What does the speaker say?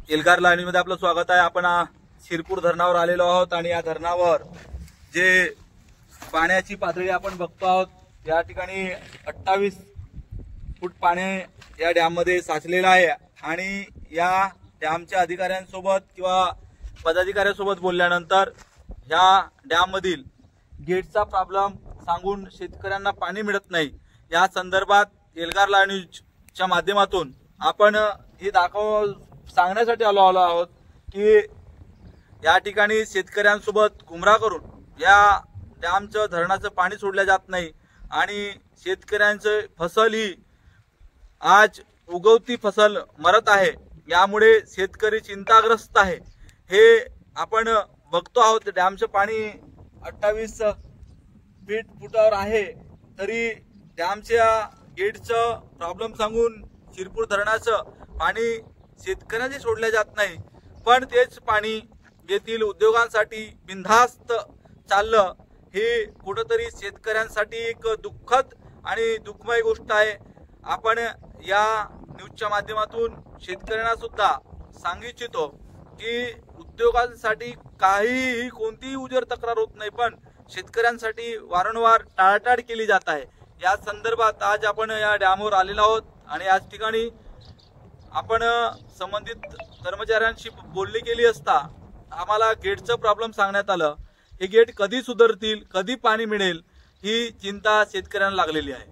एल्गार लाईनीमध्ये आपलं स्वागत आहे। आपण शिरपूर धरणावर आलेलो आहोत आणि या धरणावर जे पाण्याची पातळी आपण बघतो आहोत, या ठिकाणी 28 फूट पाणी या डॅम मध्ये साचलेलं आहे आणि या डॅमच्या अधिकाऱ्यांसोबत किंवा पदाधिकाऱ्यांसोबत बोलल्यानंतर या डॅम मधील गेटचा प्रॉब्लेम सांगून शेतकऱ्यांना पाणी मिळत नाही। या संदर्भात एल्गार लाईनीच्या माध्यमातून आपण हे सांगण्यासाठी आलो आहोत की या ठिकाणी शेतकऱ्यांसोबत गुमराह करून या डॅमचं धरणाचं पाणी सोडलं जात नाही आणि शेतकऱ्यांचे फसल ही आज उगवती फसल मरत आहे। यामुळे शेतकरी चिंताग्रस्त आहे। हे आपण बघतो आहोत, डॅमचं पाणी 28 फुटावर आहे, तरी डॅमच्या गेटचं प्रॉब्लेम सांगून शिरपूर धरणाचं पाणी शेतकऱ्यांचे सोडले जात नाही, पण तेच पाणी येथील उद्योगांसाठी बिनधास्त चाललं। हे कुठेतरी शेतकऱ्यांसाठी एक दुःखद आणि दुःखमय गोष्ट आहे। आपण या न्यूजच्या माध्यमातून शेतकऱ्यांना सुद्धा सांगू इच्छितो की उद्योगांसाठी काहीही कोणतीही उजर तक्रार होत नाही, पण शेतकऱ्यांसाठी वारंवार टाळाटाळ केली जात आहे। या संदर्भात आज आपण या डॅमवर आलेलो आहोत आणि याच ठिकाणी आपण संबंधित कर्मचाऱ्यांशी बोलणी केली असता आम्हाला गेटचं प्रॉब्लेम सांगण्यात आलं। हे गेट कधी सुधारतील, कधी पाणी मिळेल, ही चिंता शेतकऱ्यांना लागलेली आहे।